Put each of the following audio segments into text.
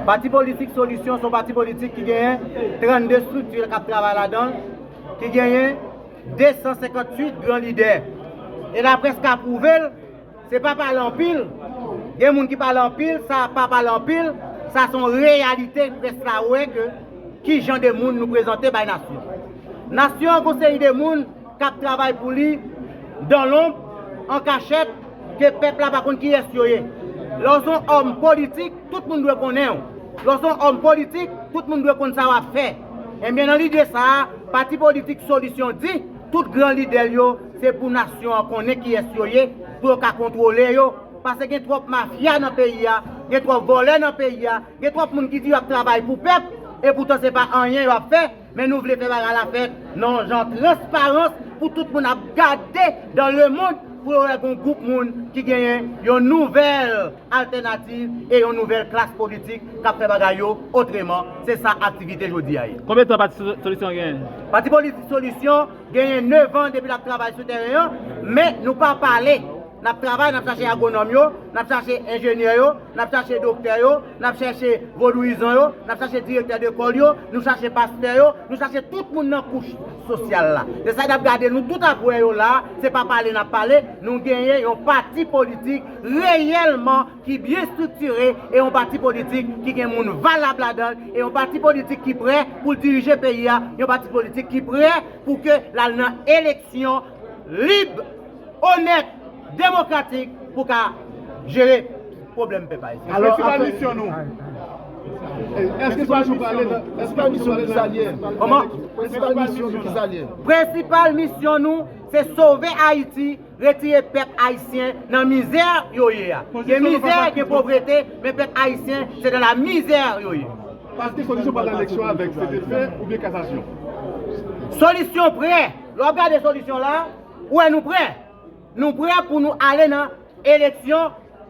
Parti politique solution, son parti politique qui gagne 32 structures qui travaillent là-dedans, qui gagne 258 grands leaders. Et la presse qui a prouvé, ce n'est pas parler en pile. Il y a des gens qui parlent en pile, ça pas parler en pile, ça sont réalité presse là ouais que qui genre de monde nous présenter par nation. Nation conseil des gens qui travaillent pour lui dans l'ombre, en cachette, que le peuple n'a pas contre qui est sur lorsqu'on homme politique, tout le monde doit connaître. Lorsqu'on homme politique, tout le monde doit connaître ça va faire. Et bien dans l'idée ça, parti politique solution dit, tout grand leader c'est pour nation connaître qui est sur pour contrôler yo. Parce qu'il y a trop de mafia dans le pays, il y a trop de voleurs dans le pays, il y a trop de monde qui dit qu'ils travaillent pour le peuple, et pourtant ce n'est pas rien qu'ils ont fait, mais nous voulons faire la fête. Non, genre transparence pour tout le monde à garder dans le monde, pour un groupe de monde qui gagne une nouvelle alternative et une nouvelle classe politique qui fait bagaille autrement. C'est ça l'activité aujourd'hui. Combien de temps Parti Solution gagne? Parti politique solution gagne 9 ans depuis le travail sur le terrain, mais nous pas parler. Nous travaillons, nous cherchons agronome, nous cherchons ingénieur, nous cherchons docteur, nous cherchons vaudouisant, nous cherchons directeur d'école, nous cherchons pasteur, nous cherchons tout le monde dans la couche sociale. C'est ça que nous regardons, nous tout à coup là, ce n'est pas parler, nous parler, nous gagnons un parti politique réellement qui est bien structuré et un parti politique qui est un monde valable là-dedans et un parti politique qui est prêt pour diriger le pays, un parti politique qui est prêt pour que l'élection libre, honnête, démocratique pour gérer le problème peuple. Alors, c'est la mission nous. Est-ce que c'est pas mission des alliés? Comment? Principale mission des alliés. Principale mission nous, c'est sauver Haïti, retirer le peuple haïtien dans la misère. Il y a misère, il y a pauvreté, mais le peuple haïtien, c'est dans la misère. Parce que solution par l'élection avec cet effet ou bien cassation? Solution prêt. Regarde des solutions là, où est nous prêts? Nous prêts pour nous aller dans l'élection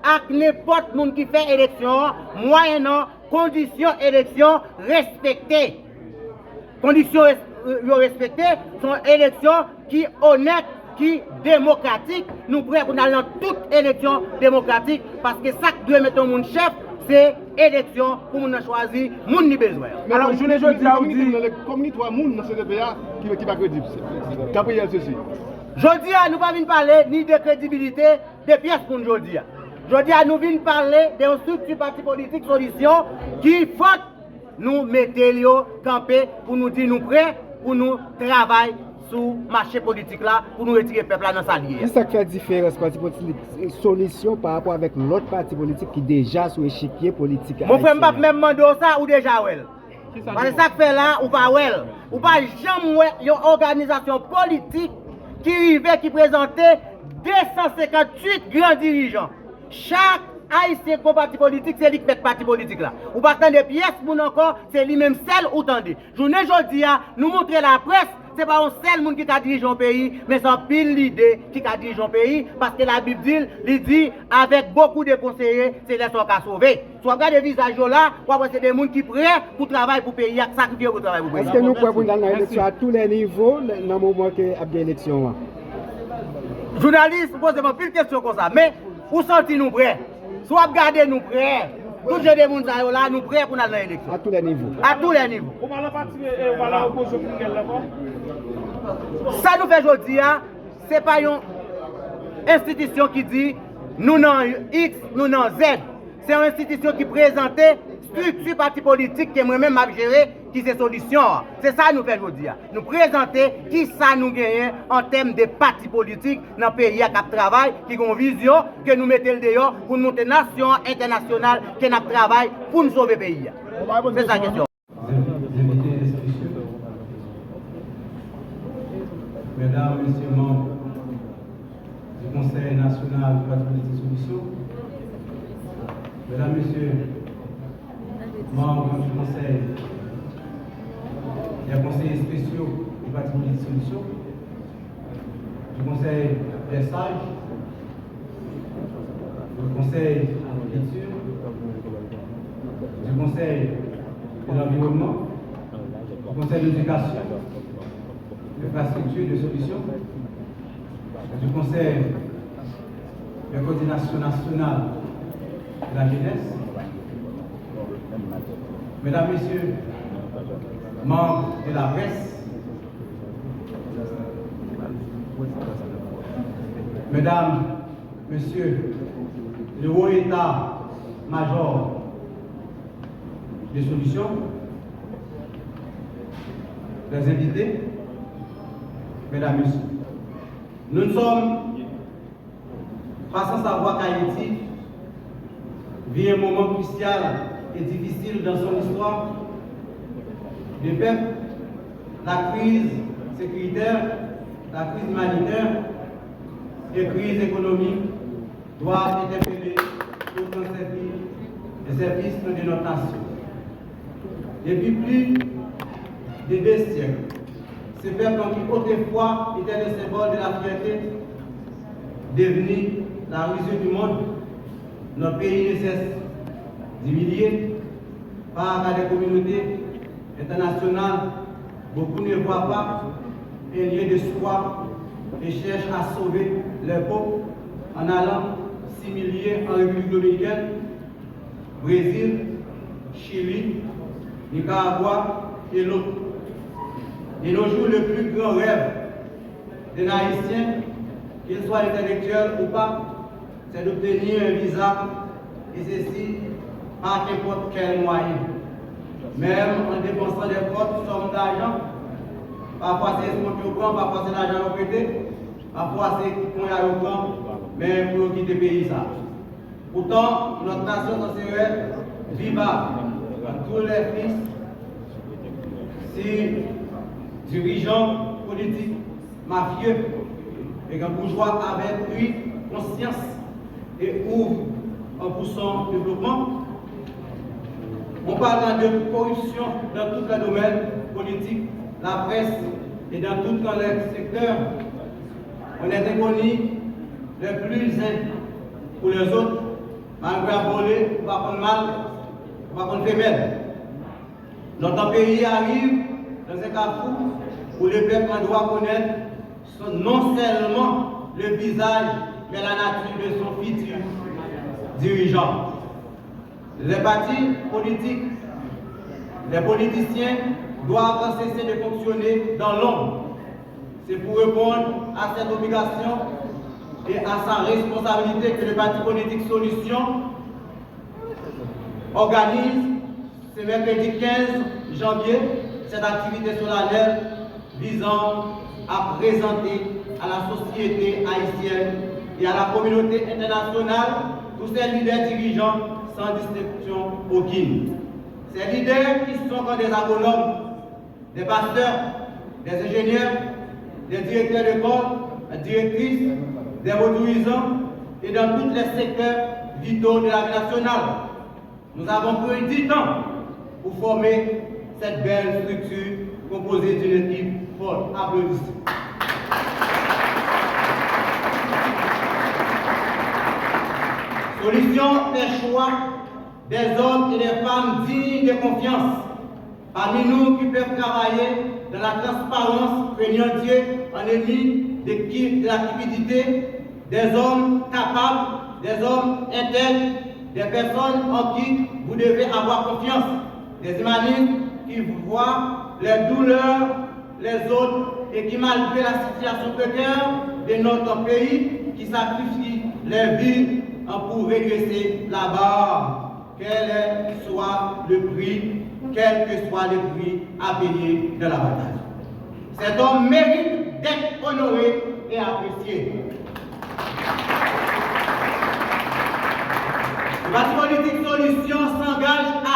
avec n'importe qui fait élection, moyennant conditions élection respectées. Conditions respectées sont élections qui honnêtes, qui démocratiques. Nous prêts pour aller dans toute élection démocratique parce que ça que doit mettre mon chef, c'est élection pour nous choisir, mon ni besoin. Alors, je ne dis pas comme ni trois personnes dans ce pays qui va crédible. Gabriel, ceci. Je dis à nous pas venir parler ni de crédibilité de pièces pour nous aujourd'hui. Je dis à nous venir parler d'un structure parti politique solution qui faut nous mettre camper pour nous dire nous prêts pour nous travailler sur le marché politique là pour nous retirer le peuple là dans sa ligne. Qu'est-ce qui fait différence parti politique solution par rapport avec l'autre parti politique qui déjà sur échiquier politique? Mon frère m'a même demandé ça ou déjà well. Parce que ça fait là ou pas well. Ou pas jamais une organisation politique qui présentait 258 grands dirigeants. Chaque haïtien comme parti politique, c'est lui qui fait parti politique là. Ou pas tant de pièces pour nous encore, c'est lui-même seul ou tendez. Journée aujourd'hui, nous montrer la presse, ce n'est pas un seul monde qui a dirigé un pays, mais c'est un pile l'idée qui a dirigé un pays, parce que la Bible dit, avec beaucoup de conseillers, c'est les gens qui ont sauvé. Si vous regardez les visages là, vous voyez c'est des gens qui sont prêts pour travailler pour le pays, sacrifier pour travailler pour le pays. Est-ce que nous pouvons aller dans l'élection à tous les niveaux, dans le moment qu'il y a des élections? Journalistes, vous posez plus de questions comme ça, mais où sentez-nous prêts? Soit regardez nous prêts. Tous les gens là, nous prêts pour aller dans l'élection. À tous les niveaux. À tous les niveaux. Ça nous fait aujourd'hui, ce n'est pas une institution qui dit nous n'avons X, nous n'avons Z. C'est une institution qui présente structure parti politique que moi-même j'ai géré, qui c'est solution. C'est ça nous fait aujourd'hui. Nous présenter qui ça nous gagne en termes de parti politique dans le pays qui travaille, qui a une vision que nous mettons dehors pour nous monter nation internationale qui travaille pour nous sauver le pays. C'est ça la question. Mesdames, Messieurs membres du Conseil national du parti politique solution, Mesdames, Messieurs membres du Conseil, les conseillers spéciaux du parti politique solution, du Conseil des sages, du Conseil de l'écriture, du Conseil de l'environnement, du Conseil de l'éducation, d'infrastructure de solutions, du Conseil de coordination nationale de la jeunesse, Mesdames, Messieurs, membres de la presse, Mesdames, Messieurs, le haut état-major des solutions, les invités, Mesdames, Messieurs, nous sommes pas sans savoir qu'Haïti vit un moment crucial et difficile dans son histoire. Le peuple, la crise sécuritaire, la crise humanitaire et la crise économique doivent interpeller tout les services de notre nation. Depuis plus de 2 siècles, ce peuple qui autrefois était le symbole de la fierté, devenu la ruse du monde, notre pays ne cesse d'humilier par des communautés internationales. Beaucoup ne voient pas un lieu d'espoir et cherchent à sauver leur peuple en allant s'humilier en République dominicaine, Brésil, Chili, Nicaragua et l'autre. De nos jours, le plus grand rêve d'un Haïtien, qu'il soit intellectuel ou pas, c'est d'obtenir un visa, et ceci par n'importe quel moyen. Même en dépensant des fortes sommes d'argent, parfois c'est ce qu'on prend, parfois c'est l'argent qu'on prête, parfois c'est qu'on a au camp, mais pour quitter le pays ça. Pourtant, notre nation serait vivable à tous les fils, si dirigeants politiques, mafieux, et qu'un bourgeois avait pris conscience et ouvre pour son développement. On parle de corruption dans tous les domaines politiques, la presse et dans tous les secteurs. On est inconnu les plus uns pour les autres, malgré voler, pas qu'on mal, pas qu'on femelle. Notre pays arrive dans un carrefour où le peuple doit connaître non seulement le visage, mais la nature de son futur dirigeant. Les partis politiques, les politiciens doivent cesser de fonctionner dans l'ombre. C'est pour répondre à cette obligation et à sa responsabilité que le parti politique Solution organise ce mercredi 15 janvier cette activité solennelle visant à présenter à la société haïtienne et à la communauté internationale tous ces leaders dirigeants sans distinction aucune. Ces leaders qui sont comme des agronomes, des pasteurs, des ingénieurs, des directeurs d'école, des directrices, des motorisants et dans tous les secteurs vitaux de la vie nationale. Nous avons pris 10 ans pour former cette belle structure composée d'une équipe forte. Applaudissements. Solution fait choix des hommes et des femmes dignes de confiance. Parmi nous qui peuvent travailler dans la transparence, craignant Dieu en ennemi de la cupidité, des hommes capables, des hommes intègres, des personnes en qui vous devez avoir confiance, des humanistes qui voient les douleurs les autres et qui, malgré la situation précaire de notre pays, qui sacrifient les vies pour régresser la barre, quel soit le prix, quel que soit le prix à payer de la bataille. Cet homme mérite d'être honoré et apprécié. Le parti politique Solution s'engage à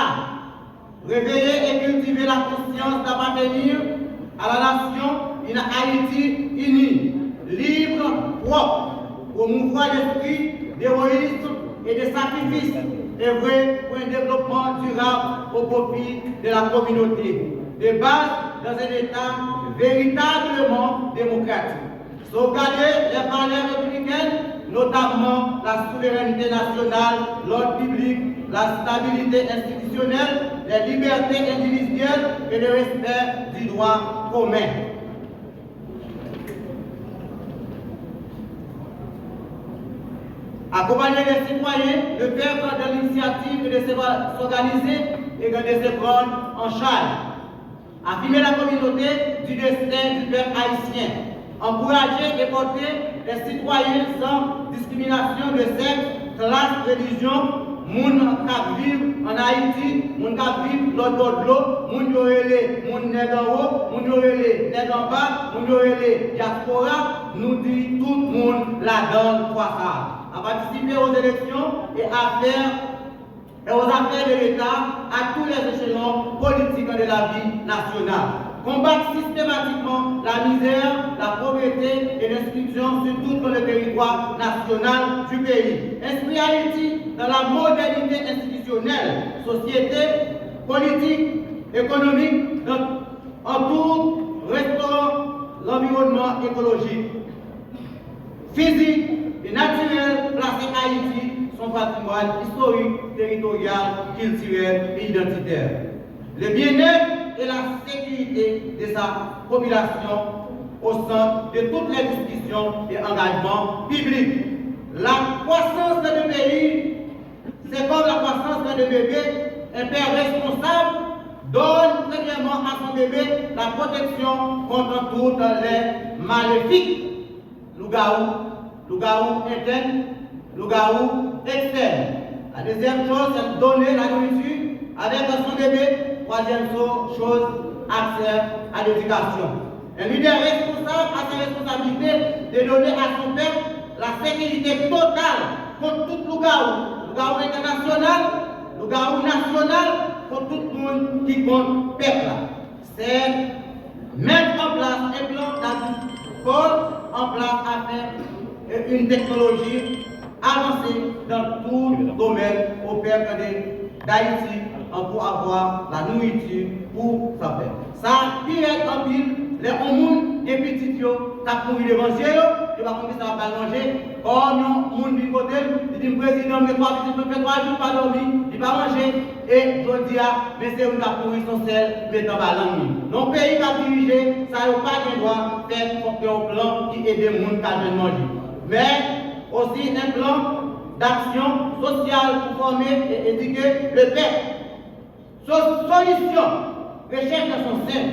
réveiller et cultiver la conscience d'appartenir à la nation, une Haïti unie, libre, propre, promouvoir l'esprit d'héroïsme et de sacrifice, œuvrer pour un développement durable au profit de la communauté, de base dans un État véritablement démocratique. Sauvegarder les valeurs républicaines, notamment la souveraineté nationale, l'ordre public, la stabilité institutionnelle, les libertés individuelles et le respect du droit commun. Accompagner les citoyens, de faire de l'initiative et de s'organiser et de se prendre en charge. Affirmer la communauté du destin du peuple haïtien. Encourager et porter les citoyens sans discrimination de sexe, classe, religion, moun qui vivent en Haïti, moun qui vivent l'autre bord de l'eau, moun yorele, moun nèg en haut, moun yorele, nèg en bas, moun yorele, diaspora, nous dit tout le monde là-dedans quoi ça. À participer aux élections et aux affaires de l'État à tous les échelons politiques de la vie nationale. Combattre systématiquement la misère, la pauvreté et l'exclusion sur tout le territoire national du pays. Inscrire Haïti dans la modernité institutionnelle, société, politique, économique, en tout restaurant l'environnement écologique, physique et naturel, placer Haïti son patrimoine historique, territorial, culturel et identitaire. Le bien-être et la sécurité de sa population au centre de toutes les discussions et engagements publics. La croissance d'un pays, c'est comme la croissance d'un bébé. Un père responsable donne premièrement à son bébé la protection contre toutes les maléfiques. Loup-garou interne, loup-garou externe. La deuxième chose, c'est donner la nourriture avec son bébé. Troisième chose, accès à l'éducation. Un leader responsable a sa responsabilité de donner à son peuple la sécurité totale contre tout loup-garou. Loup-garou international, loup-garou national, contre tout le monde qui compte peuple. C'est mettre en place un plan d'agricole, en place à faire une technologie avancée dans tout le domaine au peuple d'Haïti pour avoir la nourriture pour sa paix. Ça, direct en pile, les hommes et petits qui ont mouru de manger, ils vont commencer à pas manger. Or, nous, gens du côté, ils disent, président, mais 3 jours pas dormir, il va manger. Et je dis, mais c'est une qui son sel, mais dans la langue. Nos pays qui ont dirigé, ça n'a pas de droit de faire un plan qui aide les gens à manger. Mais aussi un plan d'action sociale pour former et éduquer le peuple. Solution, recherche dans son sein,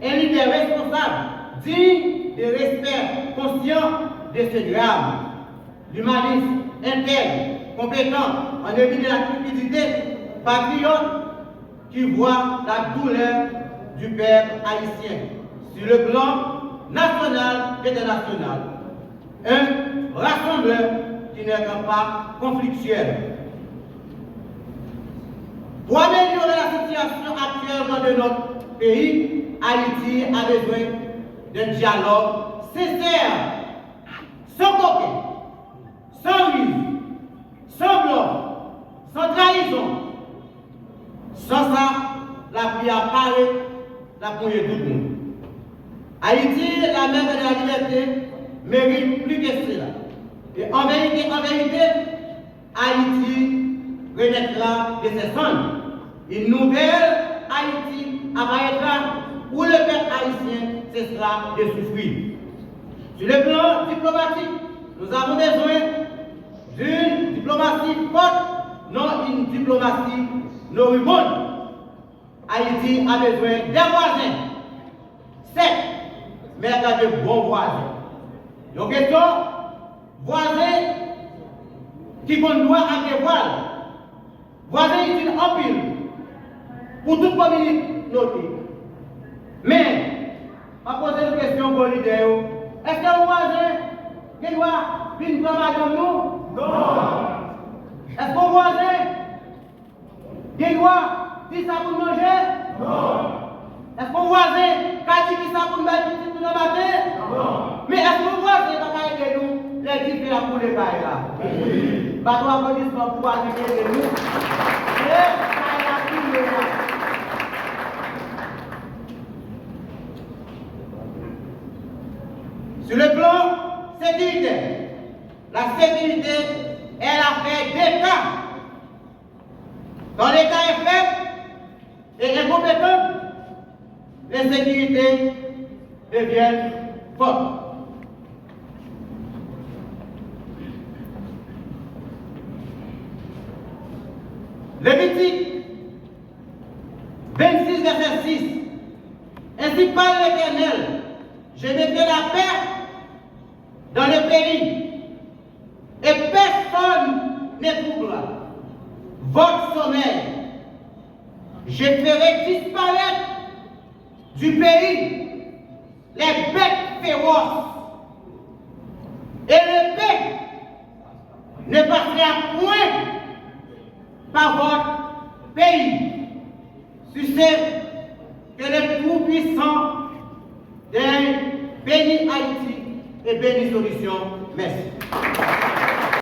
un leader responsable, digne de respect, conscient de ce drame, l'humanisme, intègre, compétent, en début de la cupidité, patriote, qui voit la douleur du peuple haïtien sur le plan national et international. Un rassembleur qui n'est pas conflictuel. Pour améliorer la situation actuelle de notre pays, Haïti a besoin d'un dialogue sincère, sans coquet, sans ruse, sans blanc, sans trahison. Sans ça, la vie apparaît, la bouille tout le monde. Haïti, la mère de la liberté, mérite plus que cela. Et en vérité, Haïti renaîtra de ses cendres. Une nouvelle Haïti apparaîtra où le peuple haïtien cessera de souffrir. Sur le plan diplomatique, nous avons besoin d'une diplomatie forte, non une diplomatie moribonde. Haïti a besoin des voisins, certes, mais de bons voisins. Donc, question, voisins qui vont droit à des voiles. Voisins utiles en pile pour toute communauté notée. Mais, je vais poser une question pour l'idée. Est-ce que vous voisin qui doit venir travailler comme nous? Non. Est-ce que vous voisin qui doit dire ça pour manger? Non. Est-ce que vous voisin qui dit ça pour mettre petit pour nous matin? Non. Mais est-ce que vous voisin qui va aider nous les différents pour les bails là? Oui. Bateau applaudissement pour aider nous. Et ça y a tout le monde. Sur le plan sécuritaire, la sécurité est l'affaire d'État. Quand l'État est faible et incompétent, les sécurités deviennent fortes. Les politiques 26, verset 6. Ainsi parle l'Éternel, je mettrai la paix dans le pays, et personne ne troublera votre sommeil. Je ferai disparaître du pays les bêtes féroces, et l'épée ne passera point par votre pays. Tu sais que le Tout-Puissant bénit Haïti et bénit Solution. Merci.